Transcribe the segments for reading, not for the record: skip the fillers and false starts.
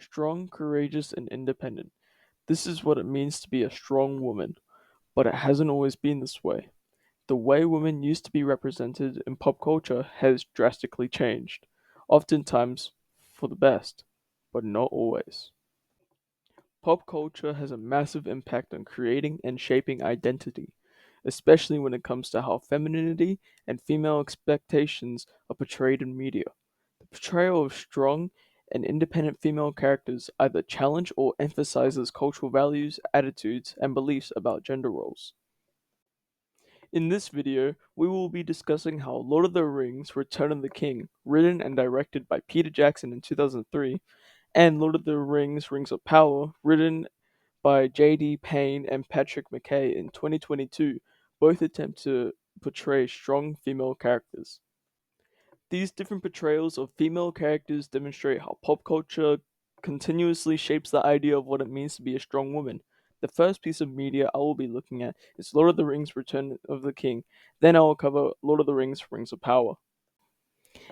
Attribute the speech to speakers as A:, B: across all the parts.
A: strong, courageous, and independent. This is what it means to be a strong woman, but it hasn't always been this way. The way women used to be represented in pop culture has drastically changed, oftentimes for the best, but not always. Pop culture has a massive impact on creating and shaping identity, especially when it comes to how femininity and female expectations are portrayed in media. The portrayal of strong and independent female characters either challenge or emphasizes cultural values, attitudes, and beliefs about gender roles. In this video, we will be discussing how Lord of the Rings Return of the King, written and directed by Peter Jackson in 2003, and Lord of the Rings Rings of Power, written by J.D. Payne and Patrick McKay in 2022, both attempt to portray strong female characters. These different portrayals of female characters demonstrate how pop culture continuously shapes the idea of what it means to be a strong woman. The first piece of media I will be looking at is Lord of the Rings Return of the King, then I will cover Lord of the Rings Rings of Power.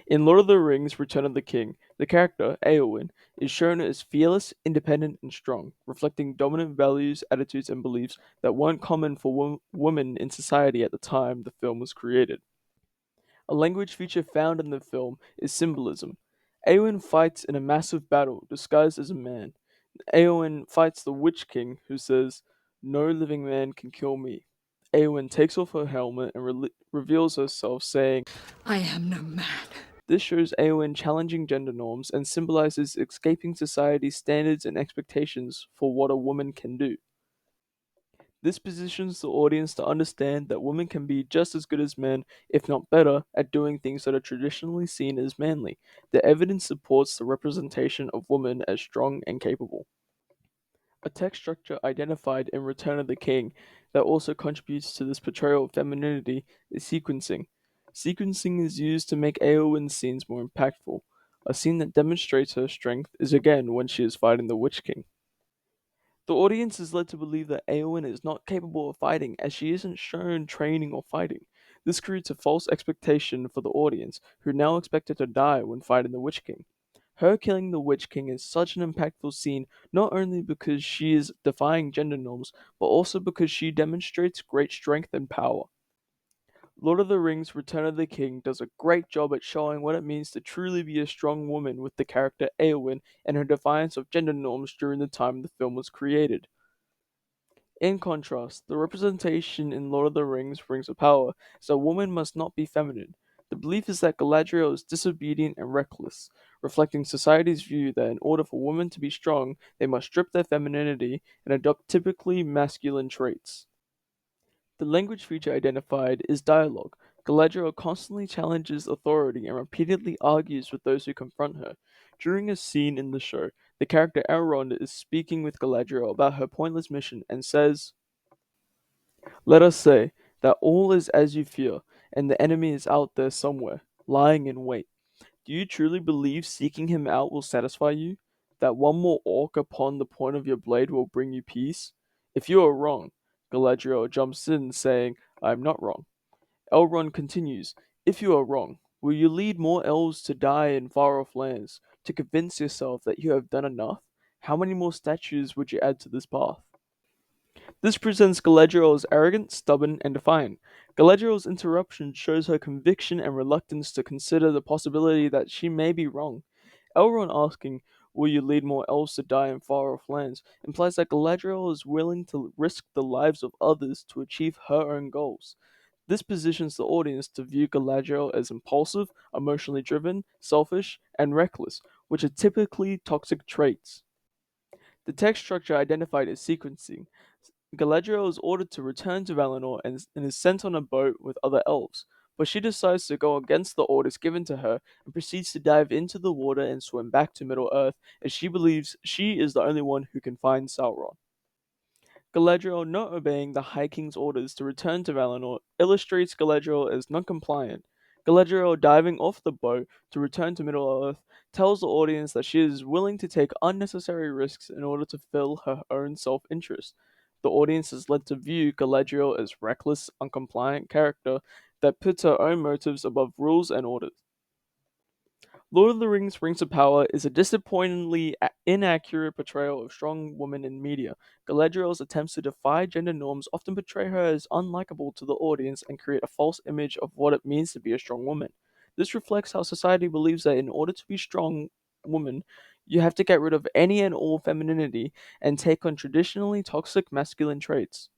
A: In Lord of the Rings Return of the King, the character, Eowyn, is shown as fearless, independent, and strong, reflecting dominant values, attitudes, and beliefs that weren't common for women in society at the time the film was created. A language feature found in the film is symbolism. Eowyn fights in a massive battle disguised as a man. Eowyn fights the Witch King, who says, "No living man can kill me." Eowyn takes off her helmet and reveals herself, saying,
B: I am no man.
A: this shows Eowyn challenging gender norms and symbolizes escaping society's standards and expectations for what a woman can do. This positions the audience to understand that women can be just as good as men, if not better, at doing things that are traditionally seen as manly. The evidence supports the representation of women as strong and capable. A text structure identified in Return of the King that also contributes to this portrayal of femininity is sequencing. Sequencing is used to make Eowyn's scenes more impactful. A scene that demonstrates her strength is again when she is fighting the Witch King. The audience is led to believe that Eowyn is not capable of fighting as she isn't shown training or fighting. This creates a false expectation for the audience, who now expect her to die when fighting the Witch King. Her killing the Witch King is such an impactful scene not only because she is defying gender norms, but also because she demonstrates great strength and power. Lord of the Rings Return of the King does a great job at showing what it means to truly be a strong woman with the character Eowyn and her defiance of gender norms during the time the film was created. In contrast, the representation in Lord of the Rings Rings of Power is that women must not be feminine. The belief is that Galadriel is disobedient and reckless, reflecting society's view that in order for women to be strong, they must strip their femininity and adopt typically masculine traits. The language feature identified is dialogue. Galadriel constantly challenges authority and repeatedly argues with those who confront her. During a scene in the show, the character Elrond is speaking with Galadriel about her pointless mission and says, let us say that all is as you fear, and the enemy is out there somewhere, lying in wait. Do you truly believe seeking him out will satisfy you? That one more orc upon the point of your blade will bring you peace? If you are wrong, Galadriel jumps in, saying, I am not wrong. Elrond continues, if you are wrong, will you lead more elves to die in far off lands, to convince yourself that you have done enough? How many more statues would you add to this path? This presents Galadriel as arrogant, stubborn, and defiant. Galadriel's interruption shows her conviction and reluctance to consider the possibility that she may be wrong. Elrond asking, will you lead more elves to die in far off lands, implies that Galadriel is willing to risk the lives of others to achieve her own goals. This positions the audience to view Galadriel as impulsive, emotionally driven, selfish, and reckless, which are typically toxic traits. The text structure identified as sequencing. Galadriel is ordered to return to Valinor and is sent on a boat with other elves, but she decides to go against the orders given to her and proceeds to dive into the water and swim back to Middle-earth as she believes she is the only one who can find Sauron. Galadriel not obeying the High King's orders to return to Valinor illustrates Galadriel as non-compliant. Galadriel diving off the boat to return to Middle-earth tells the audience that she is willing to take unnecessary risks in order to fulfill her own self-interest. The audience is led to view Galadriel as reckless, uncompliant character that puts her own motives above rules and orders. Lord of the Rings Rings of Power is a disappointingly inaccurate portrayal of strong women in media. Galadriel's attempts to defy gender norms often portray her as unlikable to the audience and create a false image of what it means to be a strong woman. This reflects how society believes that in order to be a strong woman, you have to get rid of any and all femininity and take on traditionally toxic masculine traits.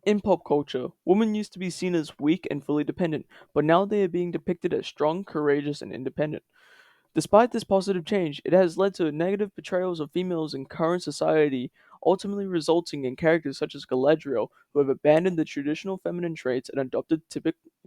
A: In pop culture, women used to be seen as weak and fully dependent, but now they are being depicted as strong, courageous, and independent. Despite this positive change, it has led to negative portrayals of females in current society, ultimately resulting in characters such as Galadriel, who have abandoned the traditional feminine traits and adopted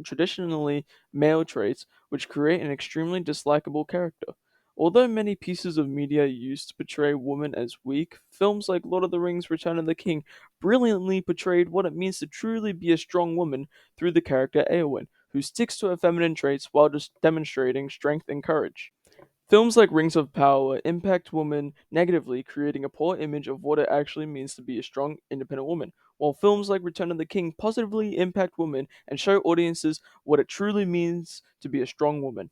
A: traditionally male traits, which create an extremely dislikable character. Although many pieces of media used to portray women as weak, films like Lord of the Rings Return of the King brilliantly portrayed what it means to truly be a strong woman through the character Eowyn, who sticks to her feminine traits while just demonstrating strength and courage. Films like Rings of Power impact women negatively, creating a poor image of what it actually means to be a strong, independent woman, while films like Return of the King positively impact women and show audiences what it truly means to be a strong woman.